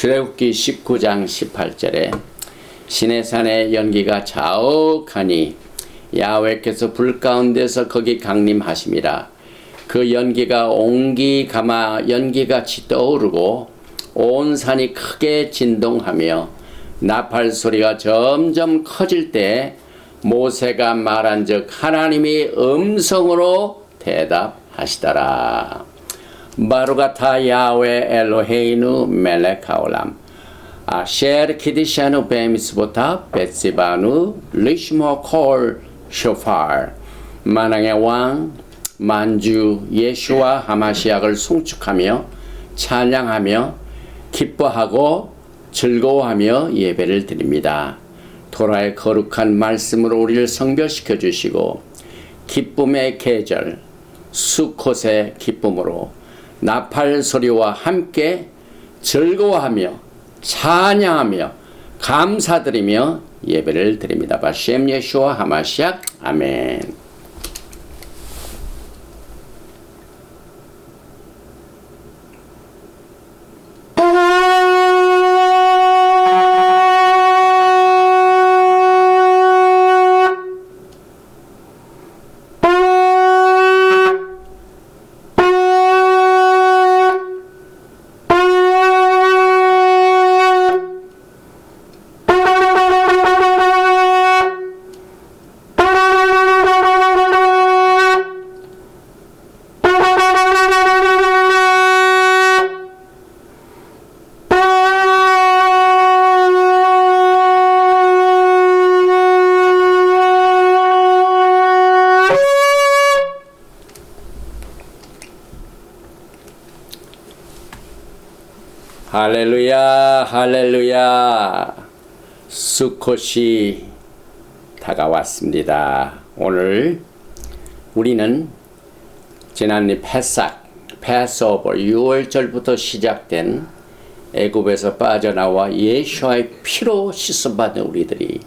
출애굽기 19장 18절에 시내산의 연기가 자욱하니 야훼께서 불 가운데서 거기 강림하심이라. 그 연기가 옹기 가마 연기같이 떠오르고 온 산이 크게 진동하며 나팔 소리가 점점 커질 때 모세가 말한즉 하나님이 음성으로 대답하시더라. 바루가타 야훼 엘로헤이누 멜렉 하올람 아셰르 키디샤누 베미스보타 베시바누 리시모 콜 쇼파르. 만왕의 왕 만주 예수와 하마시약을 송축하며 찬양하며 기뻐하고 즐거워하며 예배를 드립니다. 토라의 거룩한 말씀으로 우리를 성결시켜 주시고 기쁨의 계절 수콧의 기쁨으로 나팔 소리와 함께 즐거워하며 찬양하며 감사드리며 예배를 드립니다. 바셈 예수와 하마시약 아멘. 할렐루야 할렐루야. 수콧이 다가왔습니다. 오늘 우리는 지난해 패스오버 6월절부터 시작된 애굽에서 빠져나와 예수와의 피로 씻음받은 우리들이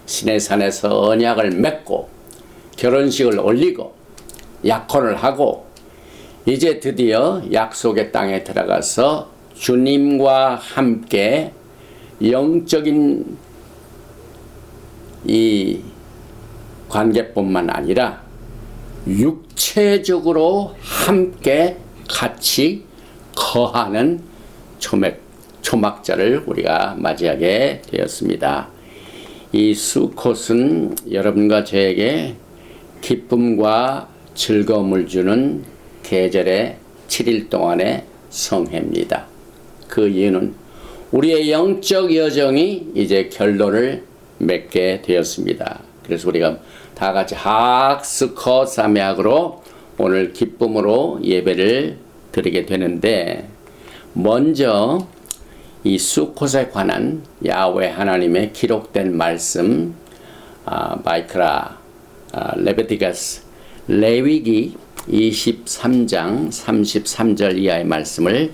시내산에서 언약을 맺고 결혼식을 올리고 약혼을 하고 이제 드디어 약속의 땅에 들어가서 주님과 함께 영적인 이 관계뿐만 아니라 육체적으로 함께 같이 거하는 초막절을 우리가 맞이하게 되었습니다. 이 수콧은 여러분과 저에게 기쁨과 즐거움을 주는 계절의 7일 동안의 성회입니다. 그 이유는 우리의 영적 여정이 이제 결론을 맺게 되었습니다. 그래서 우리가 다 같이 학스컷 사메악으로 오늘 기쁨으로 예배를 드리게 되는데, 먼저 이 수콧에 관한 야훼 하나님의 기록된 말씀 바이크라 레베티가스 레위기 23장 33절 이하의 말씀을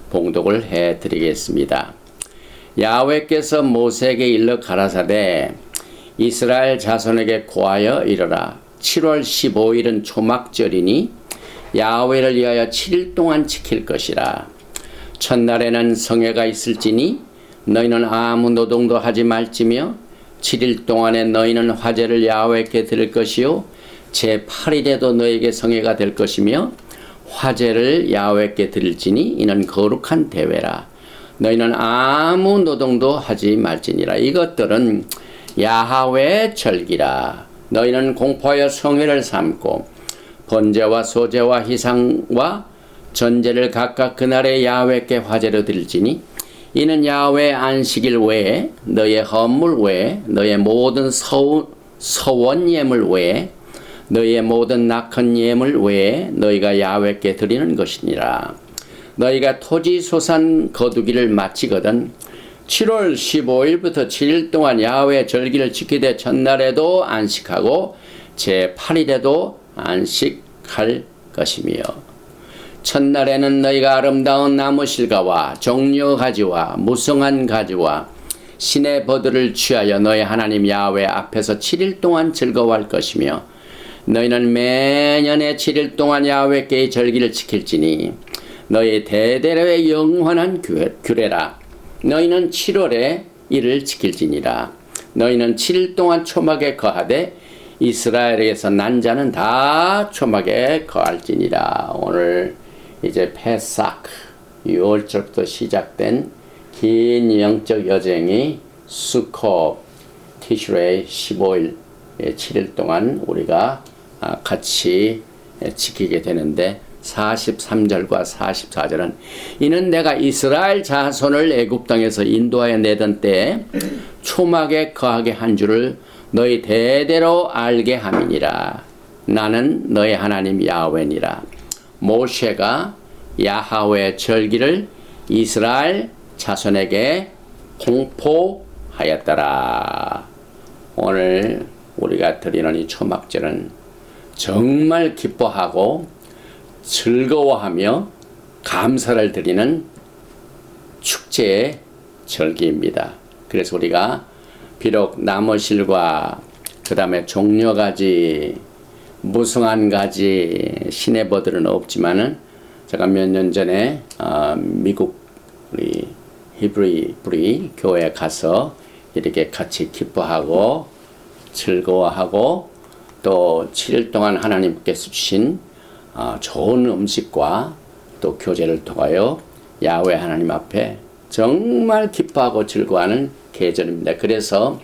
봉독을 해드리겠습니다. 야훼께서 모세에게 일러 가라사대 이스라엘 자손에게 고하여 이르라. 7월 15일은 초막절이니 야훼를 위하여 7일 동안 지킬 것이라. 첫날에는 성회가 있을지니 너희는 아무 노동도 하지 말지며 7일 동안에 너희는 화제를 야훼께 드릴 것이요 제8일에도 너희에게 성회가 될 것이며 화제를 야훼께 드릴지니 이는 거룩한 대회라. 너희는 아무 노동도 하지 말지니라. 이것들은 야훼의 절기라. 너희는 공포하여 성회를 삼고 번제와 소제와 희상과 전제를 각각 그날의 야훼께 화제로 드릴지니 이는 야훼 안식일 외에 너의 헌물 외에 너의 모든 서원 예물 외에 너희의 모든 낙헌 예물 외에 너희가 야훼께 드리는 것이니라. 너희가 토지 소산 거두기를 마치거든 7월 15일부터 7일 동안 야훼 절기를 지키되 첫날에도 안식하고 제8일에도 안식할 것이며 첫날에는 너희가 아름다운 나무 실과와 종려 가지와 무성한 가지와 신의 버들을 취하여 너희 하나님 야훼 앞에서 7일 동안 즐거워할 것이며 너희는 매년의 7일 동안 야훼께의 절기를 지킬지니 너희 대대로의 영원한 규례라. 너희는 7월에 이를 지킬지니라. 너희는 7일 동안 초막에 거하되 이스라엘에게서 난 자는 다 초막에 거할지니라. 오늘 이제 페삭 6월절부터 시작된 긴 영적 여정이 수코 티슈레이 15일 7일 동안 우리가 같이 지키게 되는데 43절과 44절은 이는 내가 이스라엘 자손을 애굽 땅에서 인도하여 내던 때에 초막에 거하게 한 줄을 너희 대대로 알게 함이니라. 나는 너희 하나님 야훼니라. 모세가 야하웨 절기를 이스라엘 자손에게 공포하였더라. 오늘 우리가 드리는 이 초막절은 정말 기뻐하고 즐거워하며 감사를 드리는 축제의 절기입니다. 그래서 우리가 비록 나무실과 그 다음에 종려가지, 무성한가지, 시내버들은 없지만은 제가 몇 년 전에 미국 우리 히브리 교회에 가서 이렇게 같이 기뻐하고 즐거워하고 또 7일 동안 하나님께서 주신 좋은 음식과 또 교제를 통하여 야훼 하나님 앞에 정말 기뻐하고 즐거워하는 계절입니다. 그래서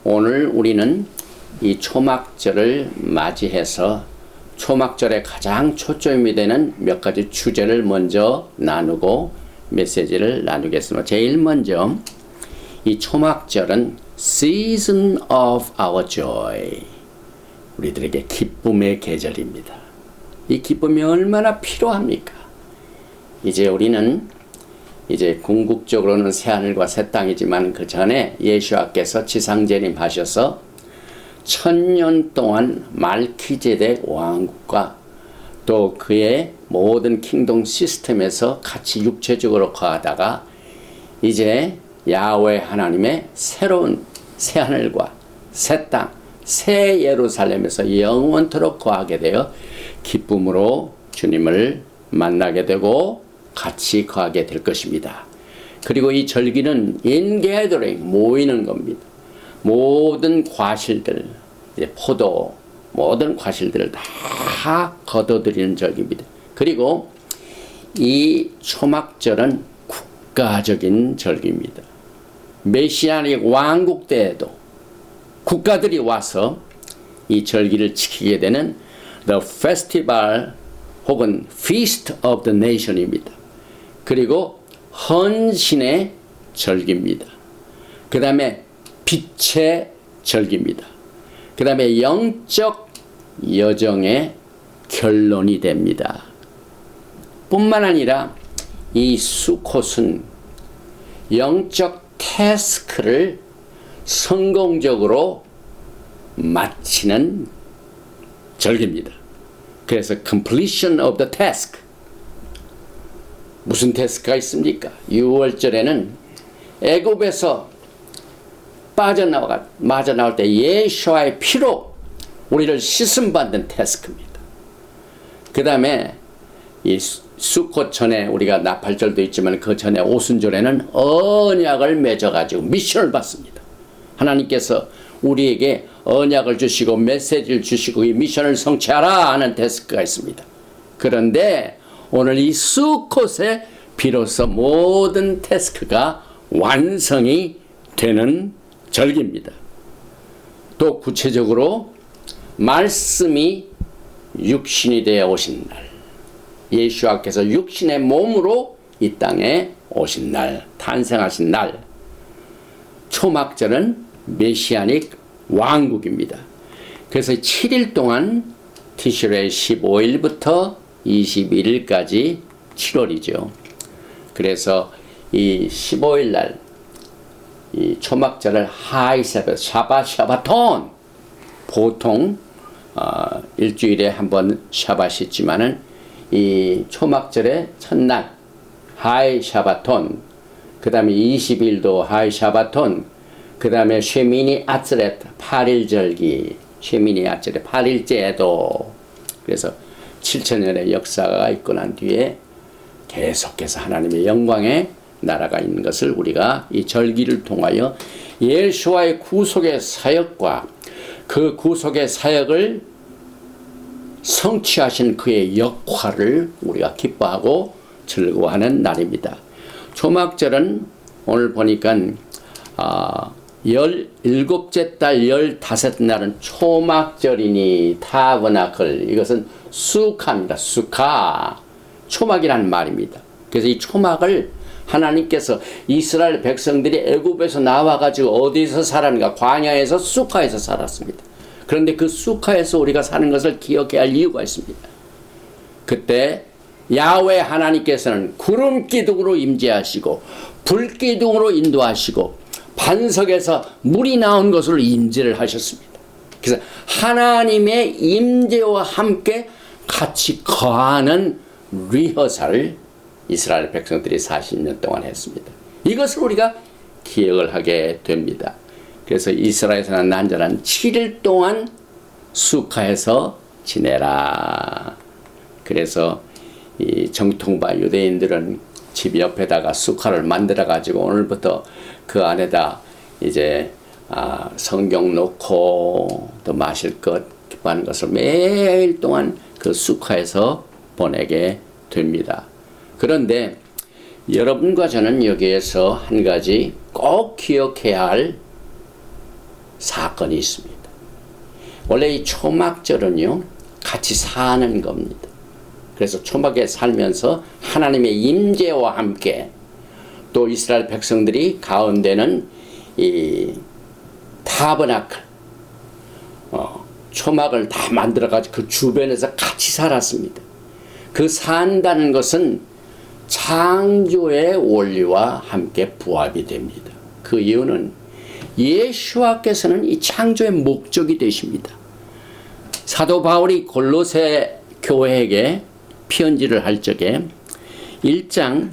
오늘 우리는 이 초막절을 맞이해서 초막절의 가장 초점이 되는 몇 가지 주제를 먼저 나누고 메시지를 나누겠습니다. 제일 먼저 이 초막절은 Season of our joy. 우리들에게 기쁨의 계절입니다. 이 기쁨이 얼마나 필요합니까? 이제 우리는 이제 궁극적으로는 새하늘과 새 땅이지만 그 전에 예수와께서 지상재림 하셔서 1000년 동안 말키제덱 왕국과 또 그의 모든 킹동 시스템에서 같이 육체적으로 거하다가 이제 야훼 하나님의 새로운 새하늘과 새 땅, 새 예루살렘에서 영원토록 거하게 되어 기쁨으로 주님을 만나게 되고 같이 거하게 될 것입니다. 그리고 이 절기는 인게더링 모이는 겁니다. 모든 과실들, 포도, 모든 과실들을 다 거둬들이는 절기입니다. 그리고 이 초막절은 국가적인 절기입니다. 메시아닉 왕국 때에도 국가들이 와서 이 절기를 지키게 되는 The Festival 혹은 Feast of the Nation입니다. 그리고 헌신의 절기입니다. 그 다음에 빛의 절기입니다. 그 다음에 영적 여정의 결론이 됩니다. 뿐만 아니라 이 수콧은 영적 태스크를 성공적으로 마치는 절기입니다. 그래서 completion of the task. 무슨 태스크가 있습니까? 6월절에는 애굽에서 빠져나올 때 예수와의 피로 우리를 씻음받는 태스크입니다. 그 다음에 이 수꽃 전에 우리가 나팔절도 있지만 그 전에 오순절에는 언약을 맺어가지고 미션을 받습니다. 하나님께서 우리에게 언약을 주시고 메시지를 주시고 이 미션을 성취하라 하는 태스크가 있습니다. 그런데 오늘 이 수꽃에 비로소 모든 태스크가 완성이 되는 절기입니다. 또 구체적으로 말씀이 육신이 되어 오신 날, 예수와께서 육신의 몸으로 이 땅에 오신 날, 탄생하신 날, 초막절은 메시아닉 왕국입니다. 그래서 7일 동안 티슈레이 15일부터 21일까지 7월이죠. 그래서 이 15일 날 이 초막절을 하이세벳 샤바톤 보통 일주일에 한 번 샤바시 있지만은 이 초막절의 첫날 하이 샤바톤, 그 다음에 20일도 하이 샤바톤, 그 다음에 쉐미니 아츠렛 8일 절기, 쉐미니 아츠렛 8일째도. 그래서 7천년의 역사가 있고 난 뒤에 계속해서 하나님의 영광의 나라가 있는 것을 우리가 이 절기를 통하여 예수와의 구속의 사역과 그 구속의 사역을 성취하신 그의 역할을 우리가 기뻐하고 즐거워하는 날입니다. 초막절은 오늘 보니까 17째 달 15날은 초막절이니 타버나클, 이것은 수카입니다. 수카, 초막이라는 말입니다. 그래서 이 초막을 하나님께서 이스라엘 백성들이 애굽에서 나와가지고 어디서 살았는가? 광야에서 수카에서 살았습니다. 그런데 그 수카에서 우리가 사는 것을 기억해야 할 이유가 있습니다. 그때 야훼 하나님께서는 구름 기둥으로 임재하시고 불 기둥으로 인도하시고 반석에서 물이 나온 것으로 임재를 하셨습니다. 그래서 하나님의 임재와 함께 같이 거하는 리허설을 이스라엘 백성들이 40년 동안 했습니다. 이것을 우리가 기억을 하게 됩니다. 그래서 이스라엘에서는 난자는 7일 동안 수카에서 지내라. 그래서 이 정통파 유대인들은 집 옆에다가 수카를 만들어 가지고 오늘부터 그 안에다 이제 성경 놓고 또 마실 것 기뻐하는 것을 매일 동안 그 수카에서 보내게 됩니다. 그런데 여러분과 저는 여기에서 한 가지 꼭 기억해야 할 사건이 있습니다. 원래 이 초막절은요, 같이 사는 겁니다. 그래서 초막에 살면서 하나님의 임재와 함께 또 이스라엘 백성들이 가운데는 이 타버나클, 초막을 다 만들어가지고 그 주변에서 같이 살았습니다. 그 산다는 것은 창조의 원리와 함께 부합이 됩니다. 그 이유는 예수와께서는 이 창조의 목적이 되십니다. 사도 바울이 골로새 교회에게 편지를 할 적에 1장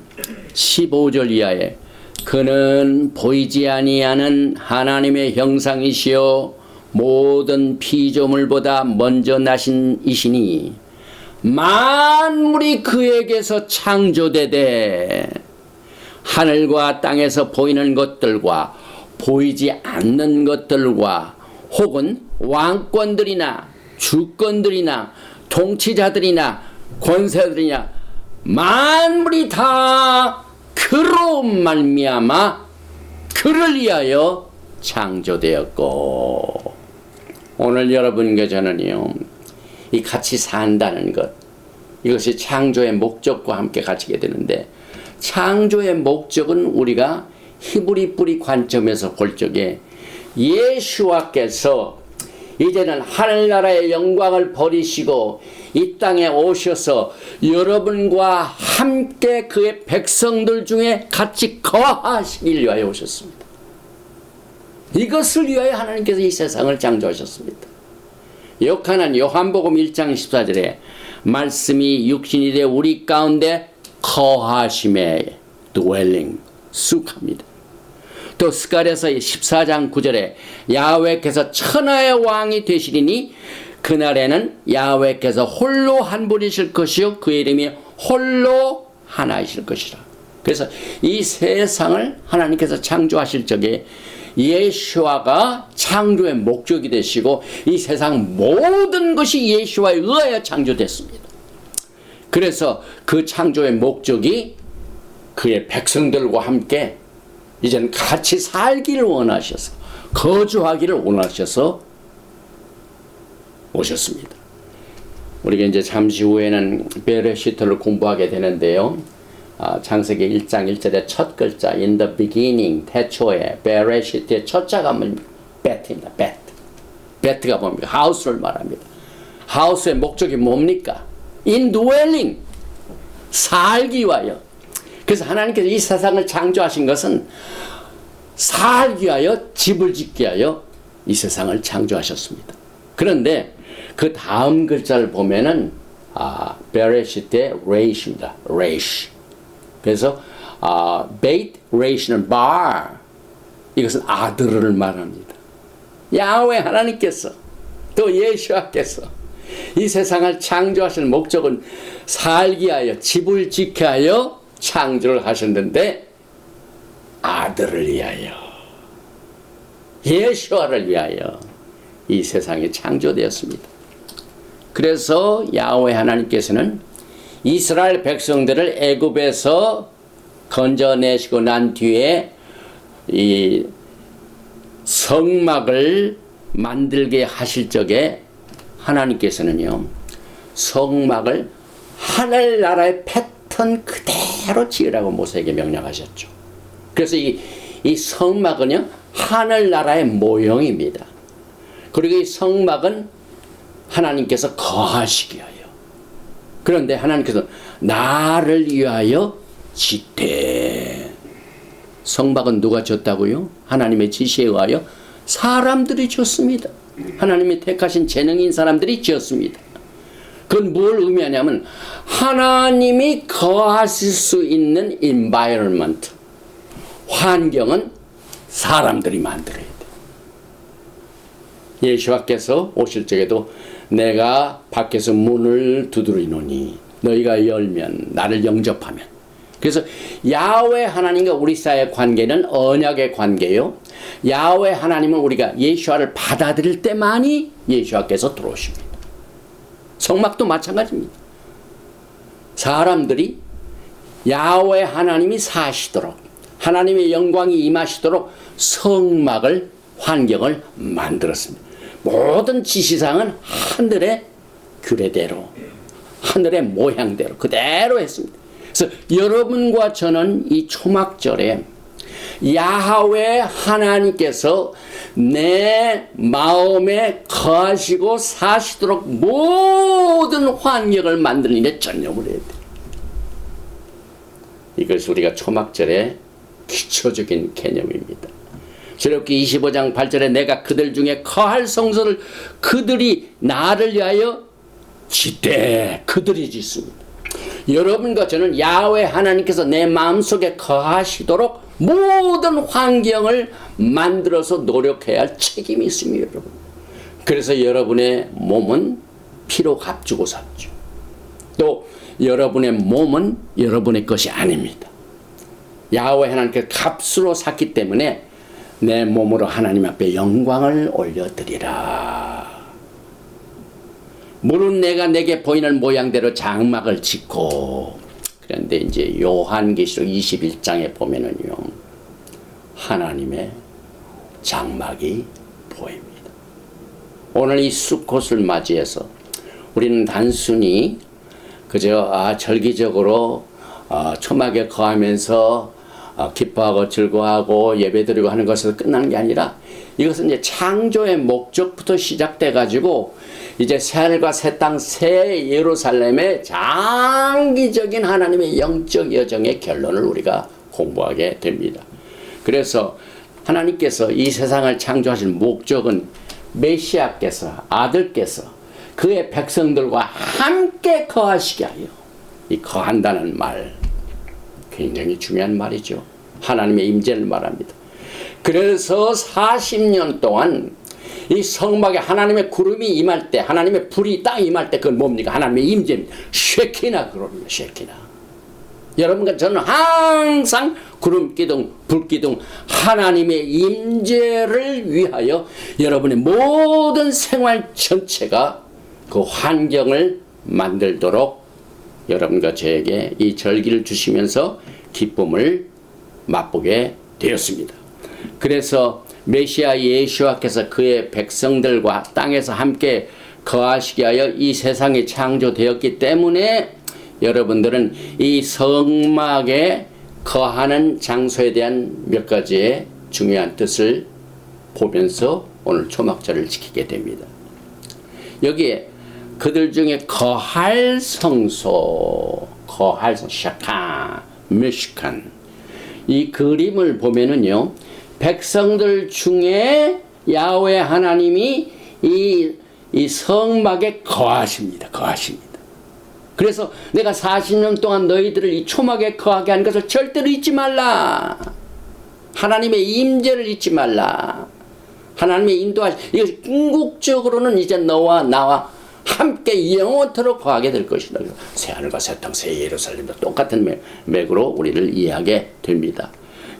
15절 이하에 그는 보이지 아니하는 하나님의 형상이시요 모든 피조물보다 먼저 나신 이시니 만물이 그에게서 창조되되 하늘과 땅에서 보이는 것들과 보이지 않는 것들과 혹은 왕권들이나 주권들이나 통치자들이나 권세들이나 만물이 다 그로 말미암아 그를 위하여 창조되었고, 오늘 여러분과 저는요 이 같이 산다는 것, 이것이 창조의 목적과 함께 갇히게 되는데, 창조의 목적은 우리가 히브리 뿌리 관점에서 볼 적에 예수와께서 이제는 하늘나라의 영광을 버리시고 이 땅에 오셔서 여러분과 함께 그의 백성들 중에 같이 거하시길 위하여 오셨습니다. 이것을 위하여 하나님께서 이 세상을 창조하셨습니다. 요한복음 1장 14절에 말씀이 육신이 되어 우리 가운데 거하심에 dwelling, 숙합니다. 또 스가랴서 14장 9절에 야훼께서 천하의 왕이 되시리니 그날에는 야훼께서 홀로 한 분이실 것이요 그의 이름이 홀로 하나이실 것이라. 그래서 이 세상을 하나님께서 창조하실 적에 예수와가 창조의 목적이 되시고 이 세상 모든 것이 예수와에 의하여 창조됐습니다. 그래서 그 창조의 목적이 그의 백성들과 함께 이제는 같이 살기를 원하셔서, 거주하기를 원하셔서 오셨습니다. 우리가 이제 잠시 후에는 베레시트를 공부하게 되는데요. 창세기 1장 1절의 첫 글자 in the beginning, 태초에 베레시트의 첫 자가 뭡니까? bet입니다. bet. bet가 뭡니까? house를 말합니다. house의 목적이 뭡니까? indwelling, 살기 위하여. 그래서 하나님께서 이 세상을 창조하신 것은 살기 위하여, 집을 짓기 위하여 이 세상을 창조하셨습니다. 그런데 그 다음 글자를 보면은 베레시트의 레이시입니다. 레이시. 그래서 베이트, 레이시는 bar, 이것은 아들을 말합니다. 야훼 하나님께서 또 예수와께서 이 세상을 창조하신 목적은 살기 위하여, 집을 지켜야 하여 창조를 하셨는데, 아들을 위하여, 예수아를 위하여 이 세상이 창조되었습니다. 그래서 야훼 하나님께서는 이스라엘 백성들을 애굽에서 건져내시고 난 뒤에 이 성막을 만들게 하실 적에 하나님께서는요, 성막을 하늘나라의 패턴 그대로 지으라고 모세에게 명령하셨죠. 그래서 이 성막은요, 하늘나라의 모형입니다. 그리고 이 성막은 하나님께서 거하시기 위하여, 그런데 하나님께서 나를 위하여 짓되, 성막은 누가 졌다고요? 하나님의 지시에 의하여 사람들이 졌습니다. 하나님이 택하신 재능인 사람들이 지었습니다. 그건 뭘 의미하냐면 하나님이 거하실 수 있는 environment, 환경은 사람들이 만들어야 돼. 예수께서 오실 적에도 내가 밖에서 문을 두드리노니 너희가 열면, 나를 영접하면. 그래서 야훼 하나님과 우리 사이의 관계는 언약의 관계요, 야훼 하나님은 우리가 예수와를 받아들일 때만이 예수께서 들어오십니다. 성막도 마찬가지입니다. 사람들이 야훼 하나님이 사시도록, 하나님의 영광이 임하시도록 성막을, 환경을 만들었습니다. 모든 지시사항은 하늘의 규례대로, 하늘의 모양대로 그대로 했습니다. 그래서 여러분과 저는 이 초막절에 야훼 하나님께서 내 마음에 거하시고 사시도록 모든 환경을 만드는 일에 전념을 해야 돼. 이것이 우리가 초막절의 기초적인 개념입니다. 출애굽기 25장 8절에 내가 그들 중에 거할 성소를 그들이 나를 위하여 짓되, 그들이 짓습니다. 여러분과 저는 야훼 하나님께서 내 마음속에 거하시도록 모든 환경을 만들어서 노력해야 할 책임이 있습니다, 여러분. 그래서 여러분의 몸은 피로 값주고 샀죠. 또 여러분의 몸은 여러분의 것이 아닙니다. 야훼 하나님께서 값으로 샀기 때문에 내 몸으로 하나님 앞에 영광을 올려드리라. 물은 내가 내게 보이는 모양대로 장막을 짓고, 그런데 이제 요한계시록 21장에 보면은요, 하나님의 장막이 보입니다. 오늘 이 수꽃을 맞이해서 우리는 단순히 그저 절기적으로 초막에 거하면서 기뻐하고 즐거워하고 예배드리고 하는 것에서 끝나는 게 아니라, 이것은 이제 창조의 목적부터 시작돼 가지고 이제 새하늘과 새 땅, 새 예루살렘의 장기적인 하나님의 영적 여정의 결론을 우리가 공부하게 됩니다. 그래서 하나님께서 이 세상을 창조하신 목적은 메시아께서, 아들께서 그의 백성들과 함께 거하시게 하여, 이 거한다는 말 굉장히 중요한 말이죠. 하나님의 임재를 말합니다. 그래서 40년 동안 이 성막에 하나님의 구름이 임할 때, 하나님의 불이 딱 임할 때, 그건 뭡니까? 하나님의 임재입니다. 쉐키나 그럽니다. 쉐키나. 여러분과 저는 항상 구름 기둥, 불 기둥, 하나님의 임재를 위하여 여러분의 모든 생활 전체가 그 환경을 만들도록 여러분과 저에게 이 절기를 주시면서 기쁨을 맛보게 되었습니다. 그래서 메시아 예수와께서 그의 백성들과 땅에서 함께 거하시게 하여 이 세상이 창조되었기 때문에 여러분들은 이 성막에 거하는 장소에 대한 몇 가지의 중요한 뜻을 보면서 오늘 초막절을 지키게 됩니다. 여기에 그들 중에 거할 성소, 거할 성소, 샤카, 메시칸, 이 그림을 보면은요, 백성들 중에 야훼 하나님이 이 성막에 거하십니다. 거하십니다. 그래서 내가 40년 동안 너희들을 이 초막에 거하게 하는 것을 절대로 잊지 말라. 하나님의 임재를 잊지 말라. 하나님의 인도하심, 이것이 궁극적으로는 이제 너와 나와 함께 영원토록 거하게 될 것이다. 새하늘과 새 땅, 새 예루살렘도 똑같은 맥으로 우리를 이해하게 됩니다.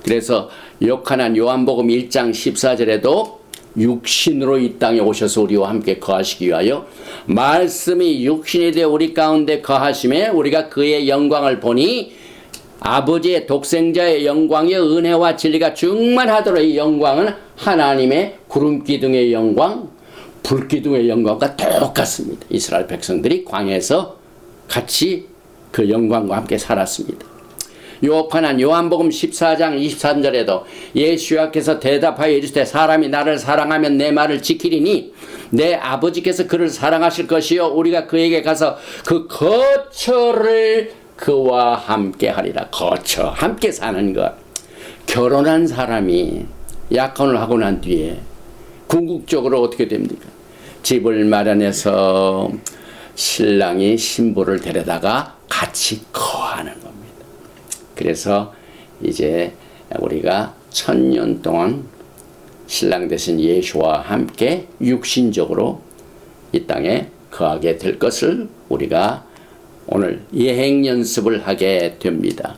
그래서 요한복음 1장 14절에도 육신으로 이 땅에 오셔서 우리와 함께 거하시기 위하여 말씀이 육신이 되어 우리 가운데 거하심에 우리가 그의 영광을 보니 아버지의 독생자의 영광의 은혜와 진리가 충만하도록 이 영광은 하나님의 구름기둥의 영광, 불기둥의 영광과 똑같습니다. 이스라엘 백성들이 광야에서 같이 그 영광과 함께 살았습니다. 요한복음 14장 23절에도 예수께서 대답하여 이르시되 사람이 나를 사랑하면 내 말을 지키리니 내 아버지께서 그를 사랑하실 것이요 우리가 그에게 가서 그 거처를 그와 함께 하리라. 거처, 함께 사는 것. 결혼한 사람이 약혼을 하고 난 뒤에 궁극적으로 어떻게 됩니까? 집을 마련해서 신랑이 신부를 데려다가 같이 거하는 겁니다. 그래서 이제 우리가 1000년 동안 신랑 되신 예수와 함께 육신적으로 이 땅에 거하게 될 것을 우리가 오늘 예행 연습을 하게 됩니다.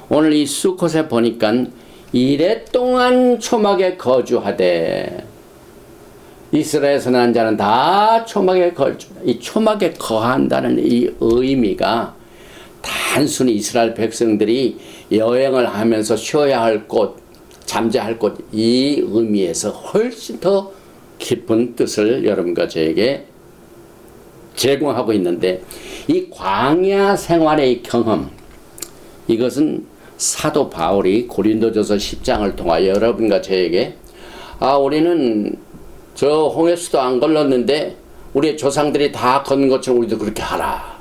오늘 이 수컷에 보니까 이래 동안 초막에 거주하되 이스라엘에서 난 자는 다 초막에 이 초막에 거한다는 이 의미가 단순히 이스라엘 백성들이 여행을 하면서 쉬어야 할 곳, 잠자할 곳, 이 의미에서 훨씬 더 깊은 뜻을 여러분과 저에게 제공하고 있는데, 이 광야 생활의 경험, 이것은 사도 바울이 고린도전서 10장을 통하여 여러분과 저에게 우리는 저 홍해수도 안 걸렀는데 우리의 조상들이 다 걷는 것처럼 우리도 그렇게 하라.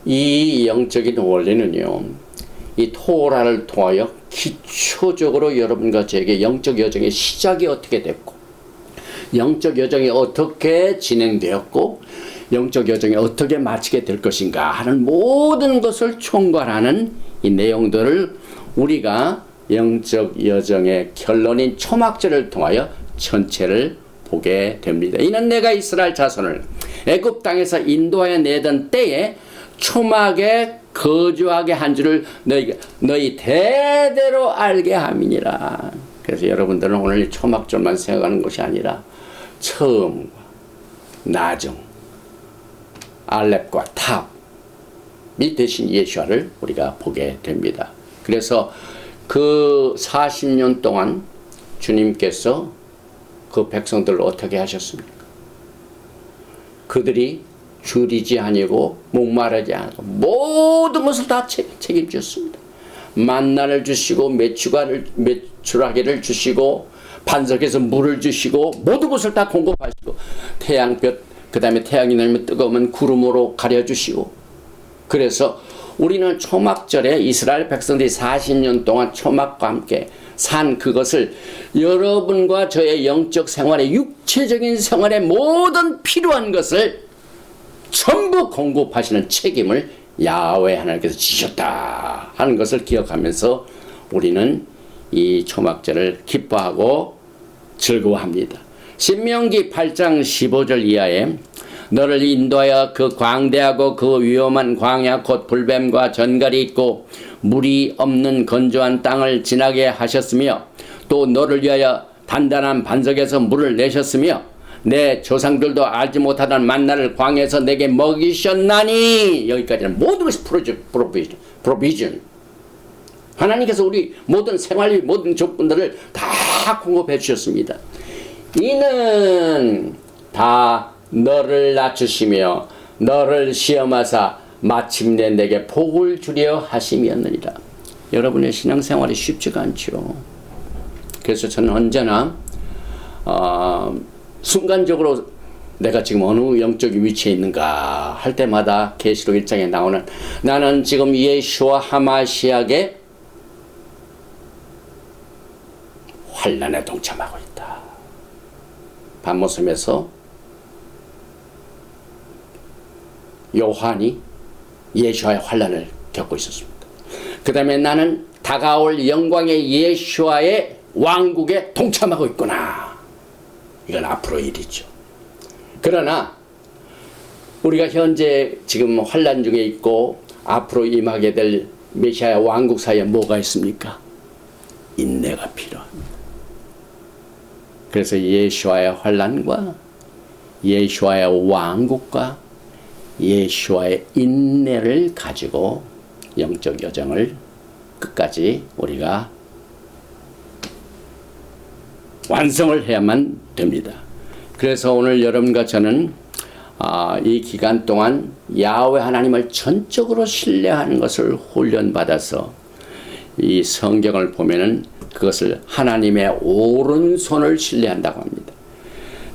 이 영적인 원리는요, 이 토라를 통하여 기초적으로 여러분과 저에게 영적 여정의 시작이 어떻게 됐고, 영적 여정이 어떻게 진행되었고, 영적 여정이 어떻게 마치게 될 것인가 하는 모든 것을 총괄하는 이 내용들을 우리가 영적 여정의 결론인 초막절을 통하여 전체를 보게 됩니다. 이는 내가 이스라엘 자손을 애굽 땅에서 인도하여 내던 때에 초막에 거주하게 한 줄을 너희 대대로 알게 함이니라. 그래서 여러분들은 오늘 초막절만 생각하는 것이 아니라 처음과 나중, 알렙과 탑이 되신 예수와를 우리가 보게 됩니다. 그래서 그 40년 동안 주님께서 그 백성들을 어떻게 하셨습니까? 그들이 줄이지 아니고 목마르지 않고 모든 것을 다 책임졌습니다. 만나를 주시고 메추라기를 주시고 반석에서 물을 주시고 모든 것을 다 공급하시고 태양볕, 그 다음에 태양이 날면 뜨거우면 구름으로 가려주시고, 그래서 우리는 초막절에 이스라엘 백성들이 40년 동안 초막과 함께 산 그것을 여러분과 저의 영적 생활의 육체적인 생활의 모든 필요한 것을 전부 공급하시는 책임을 야훼 하나님께서 지셨다 하는 것을 기억하면서 우리는 이 초막절을 기뻐하고 즐거워합니다. 신명기 8장 15절 이하에 너를 인도하여 그 광대하고 그 위험한 광야 곧 불뱀과 전갈이 있고 물이 없는 건조한 땅을 지나게 하셨으며 또 너를 위하여 단단한 반석에서 물을 내셨으며 내 조상들도 알지 못하던 만나를 광야에서 내게 먹이셨나니. 여기까지는 모든 것이 프로비전. 하나님께서 우리 모든 생활의 모든 조건들을 다 공급해 주셨습니다. 이는 다 너를 낮추시며 너를 시험하사 마침내 내게 복을 주려 하심이었느니라. 여러분의 신앙생활이 쉽지가 않죠. 그래서 저는 언제나 순간적으로 내가 지금 어느 영적인 위치에 있는가 할 때마다 계시록 1장에 나오는 나는 지금 예수와 하마시아의 환난에 동참하고 있다. 반모섬에서 요한이 예수와의 환난을 겪고 있었습니다. 그 다음에 나는 다가올 영광의 예수와의 왕국에 동참하고 있구나. 이건 앞으로 일이죠. 그러나 우리가 현재 지금 환난 중에 있고 앞으로 임하게 될 메시아의 왕국 사이에 뭐가 있습니까? 인내가 필요합니다. 그래서 예수와의 환난과 예수와의 왕국과 예수와의 인내를 가지고 영적 여정을 끝까지 우리가 완성을 해야만 됩니다. 그래서 오늘 여러분과 저는 이 기간 동안 야훼 하나님을 전적으로 신뢰하는 것을 훈련받아서 이 성경을 보면은 그것을 하나님의 오른손을 신뢰한다고 합니다.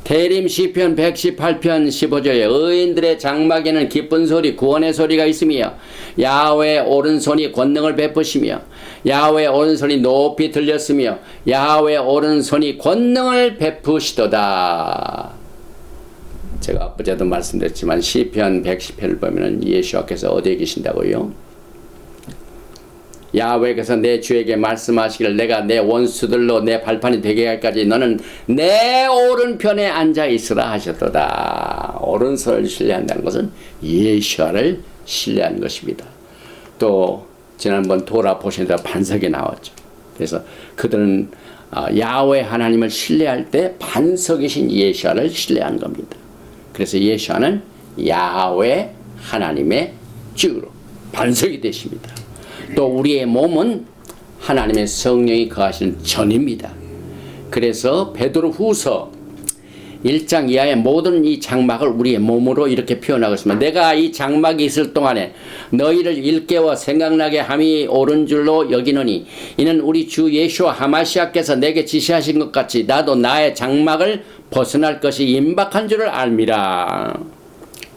대림 시편 118편 15절에 의인들의 장막에는 기쁜 소리 구원의 소리가 있으며 야훼의 오른손이 권능을 베푸시며 야훼의 오른손이 높이 들렸으며 야훼의 오른손이 권능을 베푸시도다. 제가 어제도 말씀드렸지만 시편 110편을 보면 예수께서 어디에 계신다고요? 야훼께서 내 주에게 말씀하시기를 내가 내 원수들로 내 발판이 되게 할까지 너는 내 오른편에 앉아 있으라 하셨도다. 오른손을 신뢰한다는 것은 예수를 신뢰하는 것입니다. 또 지난번 돌아보시니까 반석이 나왔죠. 그래서 그들은 야훼 하나님을 신뢰할 때 반석이신 예수를 신뢰하는 겁니다. 그래서 예수는 야훼 하나님의 주로 반석이 되십니다. 또 우리의 몸은 하나님의 성령이 거하시는 전입니다. 그래서 베드로 후서 1장 이하의 모든 이 장막을 우리의 몸으로 이렇게 표현하고 있습니다. 내가 이 장막이 있을 동안에 너희를 일깨워 생각나게 함이 옳은 줄로 여기노니 이는 우리 주 예수와 하마시아께서 내게 지시하신 것 같이 나도 나의 장막을 벗어날 것이 임박한 줄을 알미라.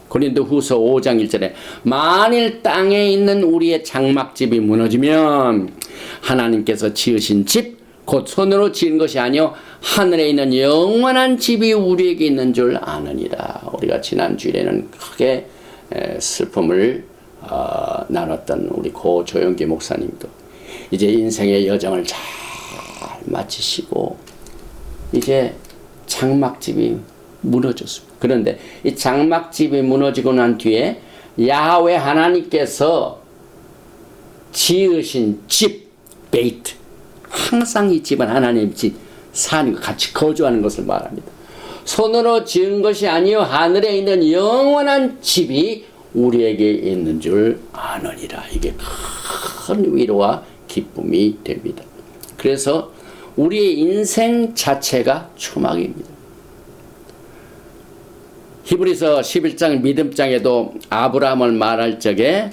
고린도 후서 5장 1절에 만일 땅에 있는 우리의 장막집이 무너지면 하나님께서 지으신 집 곧 손으로 지은 것이 아니요 하늘에 있는 영원한 집이 우리에게 있는 줄 아느니라. 우리가 지난 주일에는 크게 슬픔을 나눴던 우리 고 조영기 목사님도 이제 인생의 여정을 잘 마치시고 이제 장막집이 무너졌습니다. 그런데 이 장막집이 무너지고 난 뒤에 야훼 하나님께서 지으신 집, 베이트, 항상 이 집은 하나님 집, 사람과 같이 거주하는 것을 말합니다. 손으로 지은 것이 아니요 하늘에 있는 영원한 집이 우리에게 있는 줄 아느니라. 이게 큰 위로와 기쁨이 됩니다. 그래서 우리의 인생 자체가 초막입니다. 히브리서 11장 믿음장에도 아브라함을 말할 적에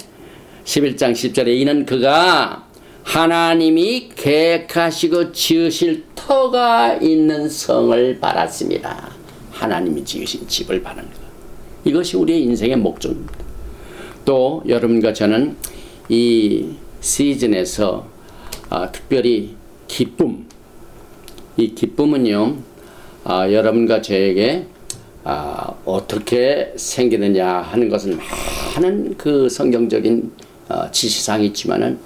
11장 10절에 이는 그가 하나님이 계획하시고 지으실 터가 있는 성을 바랐습니다. 하나님이 지으신 집을 바라는 것. 이것이 우리의 인생의 목적입니다. 또 여러분과 저는 이 시즌에서 특별히 기쁨, 이 기쁨은요 여러분과 저에게 어떻게 생기느냐 하는 것은 많은 그 성경적인 지시사항이 있지만은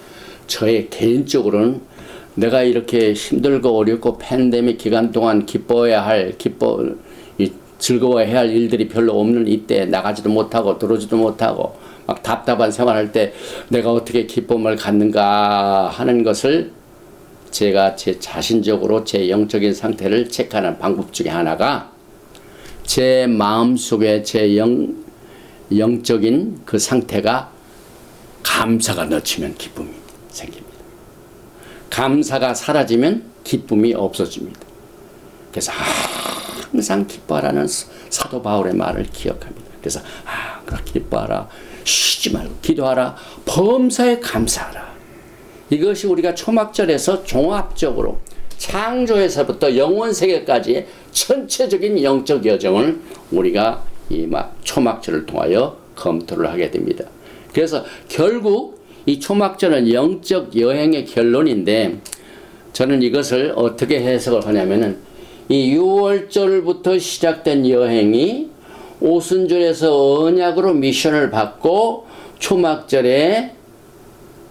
저의 개인적으로는 내가 이렇게 힘들고 어렵고 팬데믹 기간 동안 기뻐해야 할 즐거워해야 할 일들이 별로 없는 이때 나가지도 못하고 들어오지도 못하고 막 답답한 생활할 때 내가 어떻게 기쁨을 갖는가 하는 것을 제가 제 자신적으로 제 영적인 상태를 체크하는 방법 중에 하나가 제 마음속에 제 영적인 그 상태가 감사가 넘치면 기쁨이 생깁니다. 감사가 사라지면 기쁨이 없어집니다. 그래서 항상 기뻐하라는 사도 바울의 말을 기억합니다. 그래서 기뻐하라, 쉬지 말고 기도하라, 범사에 감사하라. 이것이 우리가 초막절에서 종합적으로 창조에서부터 영원세계까지의 전체적인 영적 여정을 우리가 이 초막절을 통하여 검토를 하게 됩니다. 그래서 결국 이 초막절은 영적 여행의 결론인데 저는 이것을 어떻게 해석을 하냐면은 이 6월절부터 시작된 여행이 오순절에서 언약으로 미션을 받고 초막절에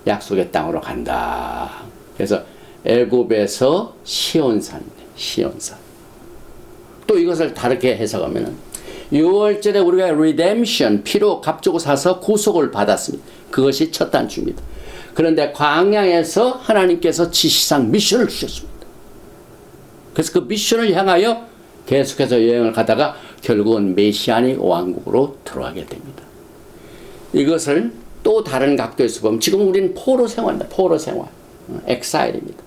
약속의 땅으로 간다. 그래서 애굽에서 시온산. 또 이것을 다르게 해석하면은 6월절에 우리가 리뎀션, 피로 값주고 사서 구속을 받았습니다. 그것이 첫 단추입니다. 그런데 광야에서 하나님께서 지시상 미션을 주셨습니다. 그래서 그 미션을 향하여 계속해서 여행을 가다가 결국은 메시아닉 왕국으로 들어가게 됩니다. 이것을 또 다른 각도에서 보면 지금 우리는 포로 생활입니다. 포로 생활. 엑사일입니다.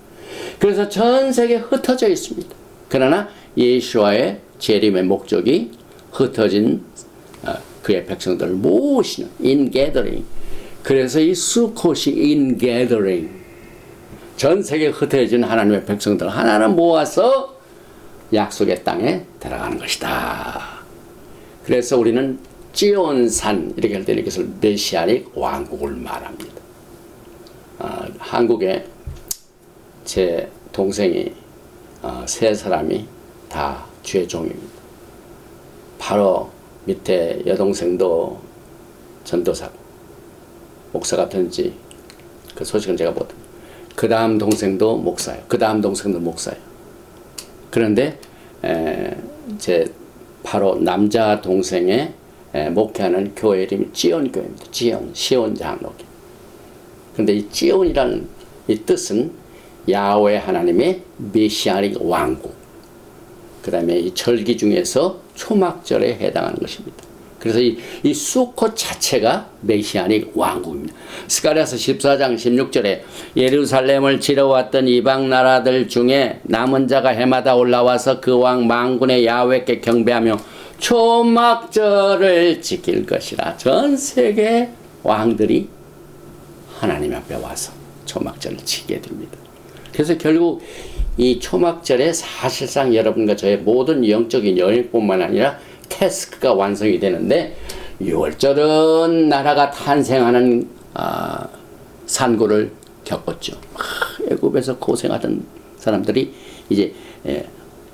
그래서 전 세계에 흩어져 있습니다. 그러나 예수와의 재림의 목적이 흩어진 그의 백성들을 모으시는 인게더링. 그래서 이 수콧이 인게더링. 전 세계에 흩어진 하나님의 백성들을 하나하나 모아서 약속의 땅에 들어가는 것이다. 그래서 우리는 찌온산 이렇게 할 때는 이것을 메시아닉 왕국을 말합니다. 한국에 제 동생이 세 사람이 다 죄종입니다. 바로 밑에 여동생도 전도사고 목사 같은지 그 소식은 제가 못. 그 다음 동생도 목사예요. 그 다음 동생도 목사예요. 그런데 제 바로 남자 동생의 목회하는 교회 이름이 찌온교회입니다. 찌온, 시온 장로교. 그런데 이 찌온이라는 이 뜻은 야훼 하나님의 메시아닉 왕국. 그 다음에 이 절기 중에서 초막절에 해당하는 것입니다. 그래서 이 수콧 자체가 메시아닉 왕국입니다. 스가랴서 14장 16절에 예루살렘을 지러왔던 이방 나라들 중에 남은 자가 해마다 올라와서 그 왕 만군의 야훼께 경배하며 초막절을 지킬 것이라. 전 세계 왕들이 하나님 앞에 와서 초막절을 지키게 됩니다. 그래서 결국 이 초막절에 사실상 여러분과 저의 모든 영적인 여행뿐만 아니라 태스크가 완성이 되는데 6월절은 나라가 탄생하는 산고를 겪었죠. 애굽에서 고생하던 사람들이 이제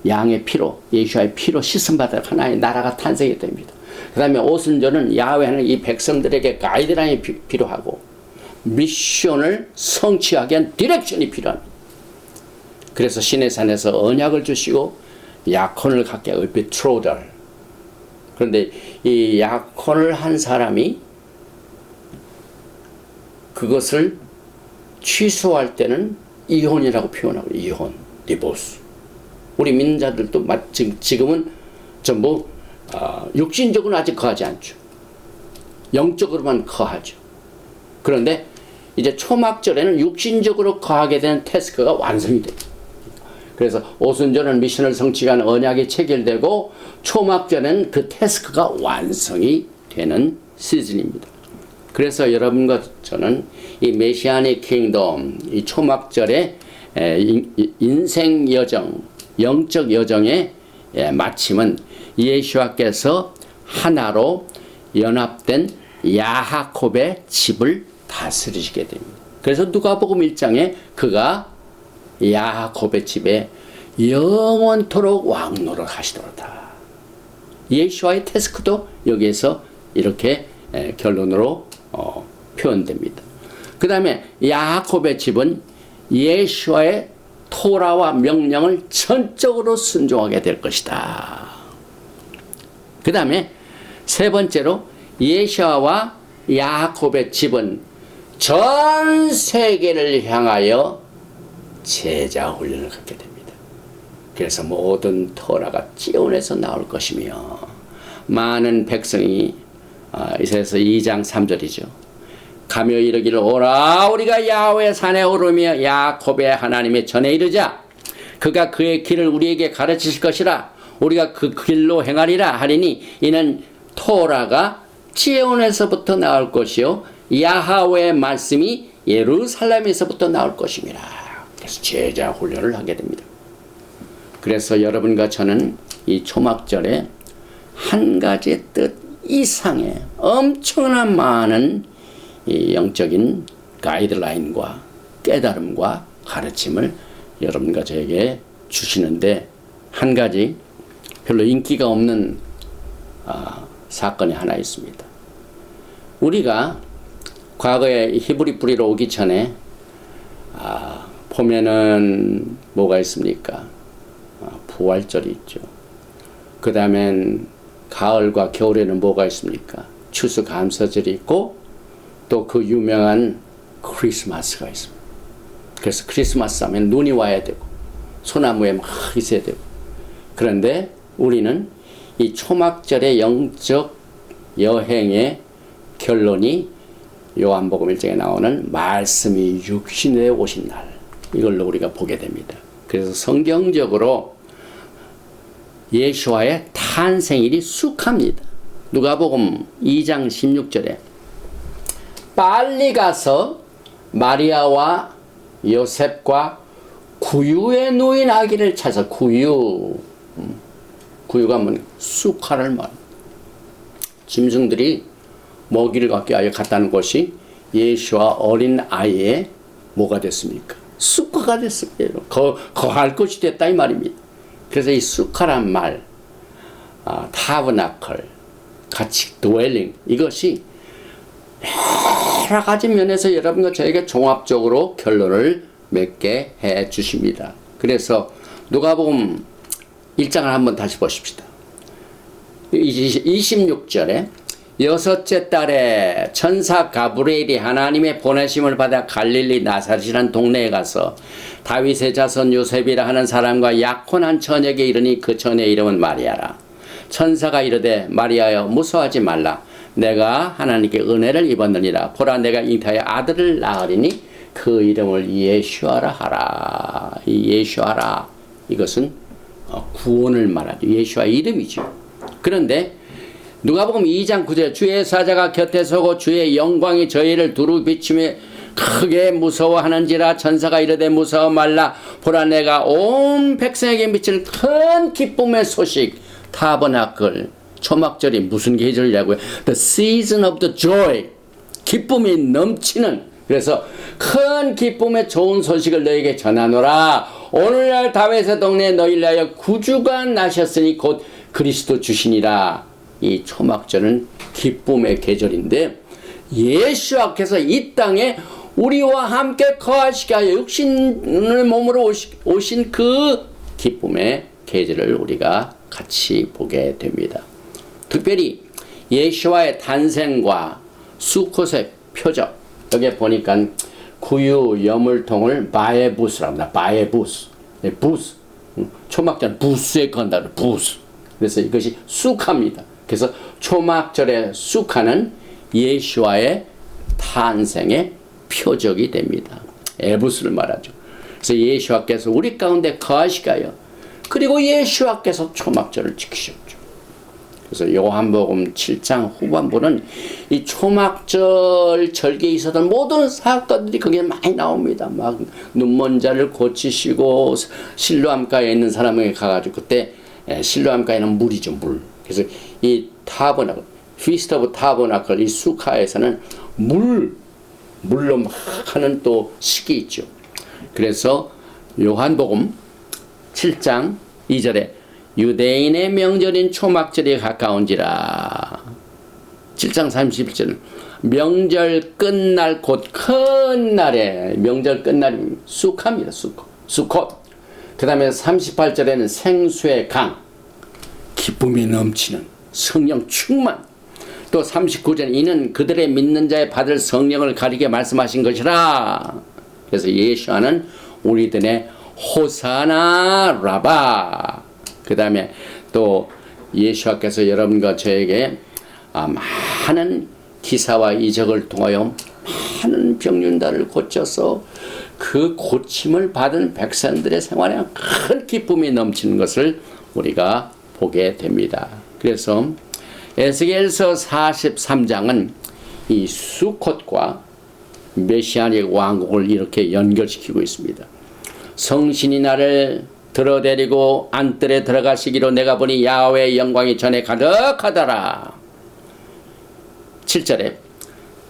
양의 피로, 예수와의 피로 씻음받아 하나의 나라가 탄생이 됩니다. 그 다음에 오순절은 야훼는 이 백성들에게 가이드라인이 필요하고 미션을 성취하기 위한 디렉션이 필요합니다. 그래서 시내산에서 언약을 주시고 약혼을 갖게 하고 betrothal. 그런데 이 약혼을 한 사람이 그것을 취소할 때는 이혼이라고 표현하고 이혼, 디보스. 우리 믿는 자들도 지금은 전부 육신적으로는 아직 거하지 않죠. 영적으로만 거하죠. 그런데 이제 초막절에는 육신적으로 거하게 되는 태스크가 완성이 됩니다. 그래서 오순절은 미션을 성취한 언약이 체결되고 초막절은 그 태스크가 완성이 되는 시즌입니다. 그래서 여러분과 저는 이 메시아닉 킹덤, 이 초막절의 인생 여정, 영적 여정의 마침은 예수와께서 하나로 연합된 야하콥의 집을 다스리시게 됩니다. 그래서 누가복음 1장에 그가 야하콥의 집에 영원토록 왕노를 하시도다. 예수와의 태스크도 여기에서 이렇게 결론으로 표현됩니다. 그 다음에 야하콥의 집은 예수와의 토라와 명령을 전적으로 순종하게 될 것이다. 그 다음에 세 번째로 예수와 야하콥의 집은 전 세계를 향하여 제자 훈련을 갖게 됩니다. 그래서 모든 토라가 찌온에서 나올 것이며 많은 백성이 이사야서 2장 3절이죠. 가며 이르기를 오라 우리가 야훼 산에 오르며 야곱의 하나님의 전에 이르자 그가 그의 길을 우리에게 가르치실 것이라 우리가 그 길로 행하리라 하리니 이는 토라가 찌온에서부터 나올 것이요 야하웨의 말씀이 예루살렘에서부터 나올 것입니다. 그래서 제자 훈련을 하게 됩니다. 그래서 여러분과 저는 이 초막절에 한 가지 뜻 이상의 엄청난 많은 이 영적인 가이드라인과 깨달음과 가르침을 여러분과 저에게 주시는데 한 가지 별로 인기가 없는 사건이 하나 있습니다. 우리가 과거에 히브리 뿌리로 오기 전에 보면은 뭐가 있습니까? 부활절이 있죠. 그 다음엔 가을과 겨울에는 뭐가 있습니까? 추수감사절이 있고 또 그 유명한 크리스마스가 있습니다. 그래서 크리스마스 하면 눈이 와야 되고 소나무에 막 있어야 되고, 그런데 우리는 이 초막절의 영적 여행의 결론이 요한복음 1장에 나오는 말씀이 육신에 오신 날, 이걸로 우리가 보게 됩니다. 그래서 성경적으로 예수와의 탄생일이 숙합니다. 누가복음 2장 16절에 빨리 가서 마리아와 요셉과 구유에 누인 아기를 찾아, 구유가 뭐 쑥화를 말합니다. 짐승들이 먹이를 갖기 위하여 갔다는 것이 예수와 어린 아이의 뭐가 됐습니까? 쑥화가 됐습니다. 거할 것이 됐다 이 말입니다. 그래서 이 쑥화란 말, 타버나클, 같이 드웰링, 이것이 여러 가지 면에서 여러분과 저에게 종합적으로 결론을 맺게 해 주십니다. 그래서 누가복음 1장을 한번 다시 보십시다. 26절에 여섯째 달에 천사 가브리엘이 하나님의 보내심을 받아 갈릴리 나사렛이라는 동네에 가서 다윗의 자손 요셉이라 하는 사람과 약혼한 처녀에게 이르니 그 처녀의 이름은 마리아라. 천사가 이르되 마리아여 무서워하지 말라. 내가 하나님께 은혜를 입었느니라. 보라 내가 잉태하여 아들을 낳으리니 그 이름을 예수하라 하라. 이 예수하라, 이것은 구원을 말하죠. 예수의 이름이죠. 그런데 누가복음 2장 9절 주의 사자가 곁에 서고 주의 영광이 저희를 두루 비추며 크게 무서워하는지라. 천사가 이르되 무서워 말라. 보라 내가 온 백성에게 미칠 큰 기쁨의 소식. 타버나클, 초막절이 무슨 계절이라고요? The season of the joy, 기쁨이 넘치는. 그래서 큰 기쁨의 좋은 소식을 너에게 전하노라. 오늘날 다윗의 동네에 너희를 위하여 구주가 나셨으니 곧 그리스도 주시니라. 이 초막절은 기쁨의 계절인데 예수께서 이 땅에 우리와 함께 거하시게 하여 육신을 몸으로 오신 그 기쁨의 계절을 우리가 같이 보게 됩니다. 특별히 예수와의 탄생과 수콧의 표적, 여기에 보니까 구유 여물통을 바에부스라고 합니다. 바에부스, 부스, 초막절 부스에 건다는 부스. 그래서 이것이 쑥합니다. 그래서 초막절의 쑥하는 예수와의 탄생의 표적이 됩니다. 에부스를 말하죠. 그래서 예수께서 우리 가운데 거하시게 하여, 그리고 예수께서 초막절을 지키셨죠. 그래서 요한복음 7장 후반부는 이 초막절 절기에 있었던 모든 사건들이 거기에 많이 나옵니다. 막 눈먼 자를 고치시고 실로암가에 있는 사람에게 가가지고, 그때 실로암가에는 물이죠, 물. 그래서 이 타버나클, 피스트 오브 타버나클, 이 수카에서는 물로 막 하는 또 식이 있죠. 그래서 요한복음 7장 2절에 유대인의 명절인 초막절이 가까운지라. 7장 31절은 명절 끝날 곧 큰 날에, 명절 끝날이 수카입니다. 수콧. 그 다음에 38절에는 생수의 강, 기쁨이 넘치는 성령 충만. 또 39절 이는 그들의 믿는 자의 받을 성령을 가리게 말씀하신 것이라. 그래서 예수와는 우리들의 호사나 라바. 그 다음에 또 예수께서 여러분과 저에게 많은 기사와 이적을 통하여 많은 병윤다를 고쳐서 그 고침을 받은 백성들의 생활에 큰 기쁨이 넘치는 것을 우리가 보게 됩니다. 그래서 에스겔서 43장은 이 수콧과 메시아닉 왕국을 이렇게 연결시키고 있습니다. 성신이 나를 들어데리고 안뜰에 들어가시기로 내가 보니 야훼의 영광이 전에 가득하더라. 7절에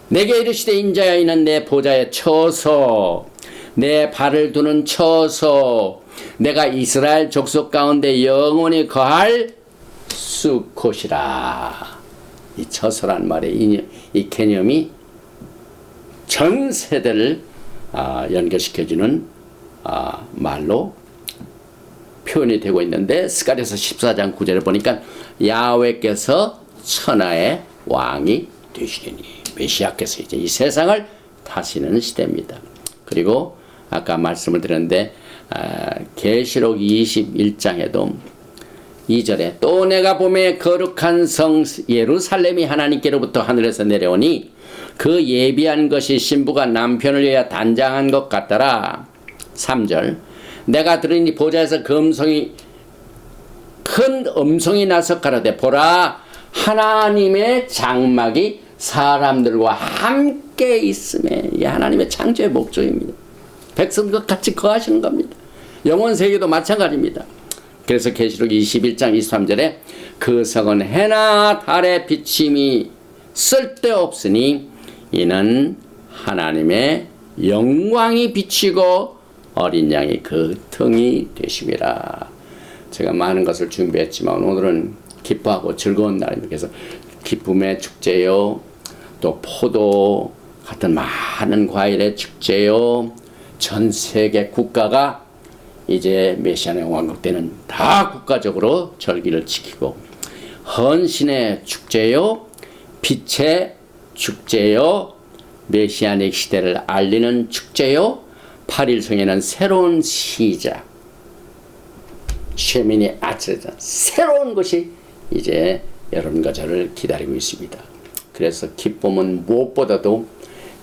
내게 이르시되 인자야 이는 내 보좌에 처서 내 발을 두는 처서 내가 이스라엘 족속 가운데 영원히 거할 수콧이라. 이 처서란 말의 이 개념이 전 세대를 연결시켜주는 말로 표현이 되고 있는데, 스가랴서 14장 9절에 보니까 야훼께서 천하의 왕이 되시리니, 메시아께서 이제 이 세상을 타시는 시대입니다. 그리고 아까 말씀을 드렸는데 계시록 21장에도 2절에 또 내가 보매 거룩한 성 예루살렘이 하나님께로부터 하늘에서 내려오니 그 예비한 것이 신부가 남편을 위하여 단장한 것 같더라. 3절 내가 들으니 보좌에서 큰 음성이 나서 가로되 보라 하나님의 장막이 사람들과 함께 있음에 이 하나님의 창조의 목적입니다. 백성과 같이 거하시는 겁니다. 영원 세계도 마찬가지입니다. 그래서 계시록 21장 23절에 그 성은 해나 달의 비침이 쓸데없으니 이는 하나님의 영광이 비치고 어린 양이 그 등이 되심이라. 제가 많은 것을 준비했지만 오늘은 기뻐하고 즐거운 날입니다. 그래서 기쁨의 축제요, 또 포도 같은 많은 과일의 축제요, 전 세계 국가가 이제 메시아의 왕국 때는 다 국가적으로 절기를 지키고 헌신의 축제요, 빛의 축제요, 메시아닉 시대를 알리는 축제요, 8일성에는 새로운 시작, 쉐미니 아츠레자 새로운 것이 이제 여러분과 저를 기다리고 있습니다. 그래서 기쁨은 무엇보다도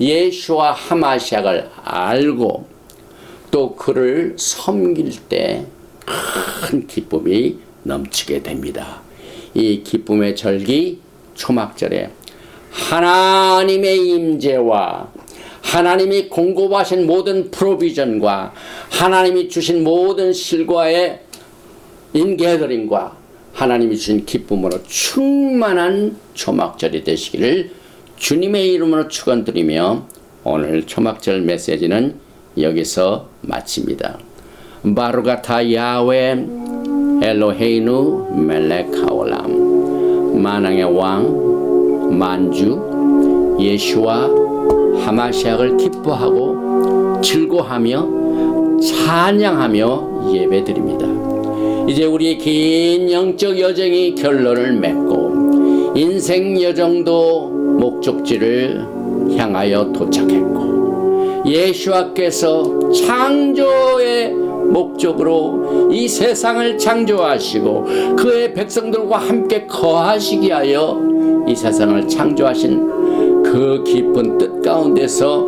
예수와 하마시아를 알고 또 그를 섬길 때 큰 기쁨이 넘치게 됩니다. 이 기쁨의 절기 초막절에 하나님의 임재와 하나님이 공급하신 모든 프로비전과 하나님이 주신 모든 실과의 인게더링과 하나님이 주신 기쁨으로 충만한 초막절이 되시기를 주님의 이름으로 축원드리며 오늘 초막절 메시지는 여기서 마칩니다. 바루가타 야훼 엘로헤이누 멜렉하올람 만왕의 왕 만주 예수와 하마시아를 기뻐하고 즐거워하며 찬양하며 예배드립니다. 이제 우리의 긴 영적 여정이 결론을 맺고 인생 여정도 목적지를 향하여 도착했고 예수와께서 창조의 목적으로 이 세상을 창조하시고 그의 백성들과 함께 거하시기 하여 이 세상을 창조하신 그 깊은 뜻 가운데서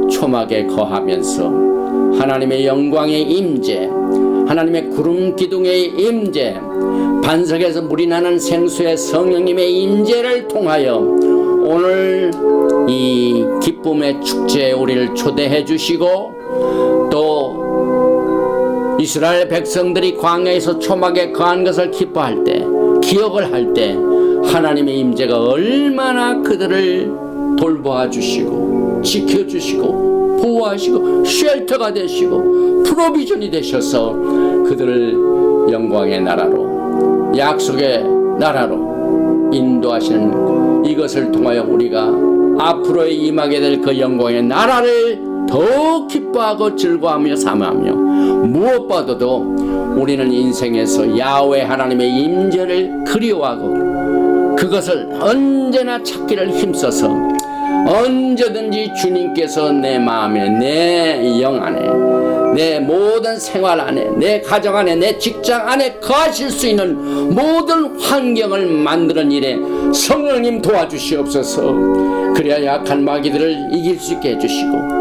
초막에 거하면서 하나님의 영광의 임재, 하나님의 구름 기둥의 임재, 반석에서 물이 나는 생수의 성령님의 임재를 통하여 오늘 이 기쁨의 축제에 우리를 초대해 주시고 또 이스라엘 백성들이 광야에서 초막에 거한 것을 기뻐할 때, 기억을 할 때 하나님의 임재가 얼마나 그들을 돌보아 주시고 지켜주시고 보호하시고 쉘터가 되시고 프로비전이 되셔서 그들을 영광의 나라로 약속의 나라로 인도하시는 이것을 통하여 우리가 앞으로 임하게 될 그 영광의 나라를 더욱 기뻐하고 즐거워하며 삼아하며 무엇보다도 우리는 인생에서 야훼 하나님의 임재를 그리워하고 그것을 언제나 찾기를 힘써서 언제든지 주님께서 내 마음에 내 영 안에 내 모든 생활 안에 내 가정 안에 내 직장 안에 거하실 수 있는 모든 환경을 만드는 일에 성령님 도와주시옵소서. 그래야 약한 마귀들을 이길 수 있게 해주시고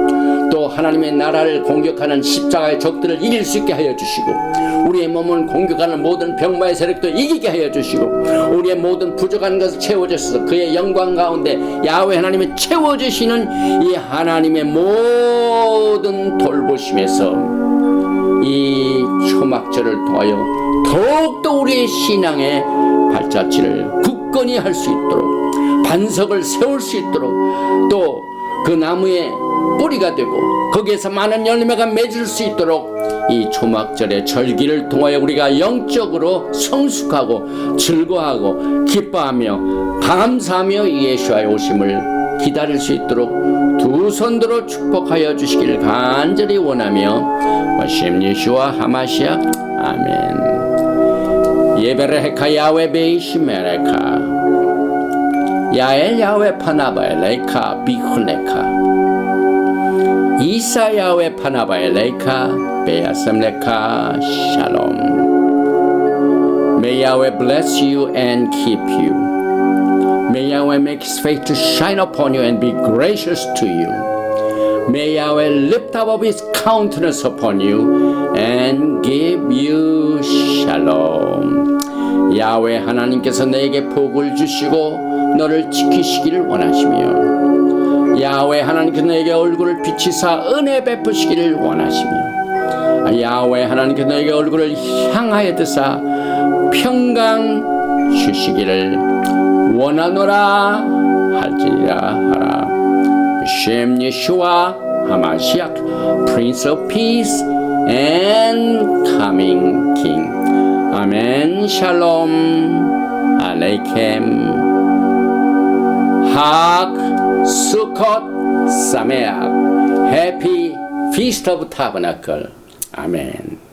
또 하나님의 나라를 공격하는 십자가의 적들을 이길 수 있게 하여 주시고 우리의 몸을 공격하는 모든 병마의 세력도 이기게 하여 주시고 우리의 모든 부족한 것을 채워주셔서 그의 영광 가운데 야훼 하나님이 채워주시는 이 하나님의 모든 돌보심에서 이 초막절을 통하여 더욱더 우리의 신앙의 발자취를 굳건히 할 수 있도록 반석을 세울 수 있도록 또 그 나무의 뿌리가 되고 거기에서 많은 열매가 맺을 수 있도록 이 초막절의 절기를 통하여 우리가 영적으로 성숙하고 즐거워하고 기뻐하며 감사하며 예수와의 오심을 기다릴 수 있도록 두 손들어 축복하여 주시기를 간절히 원하며 와심 예수와 하마시아 아멘. 예베레헤카 야훼 베이시메레카 야엘 야훼 파나바엘레카 비클레카 이사야의 파나바엘레이카 베야셈레카 샬롬. May Yahweh bless you and keep you. May Yahweh make his face to shine upon you and be gracious to you. May Yahweh lift up his countenance upon you and give you shalom. 야훼 하나님께서 너에게 복을 주시고 너를 지키시기를 원하시며, 야훼 하나님께서 너에게 얼굴을 비치사 은혜 베푸시기를 원하시며, 야훼 하나님께서 너에게 얼굴을 향하여 드사 평강 주시기를 원하노라 할지니라 하라. 셴 예슈아 하마시악 Prince of Peace and Coming King. 아멘. 샬롬 알레이켐. 학 수컷 사메악. Happy Feast of Tabernacle. 아멘.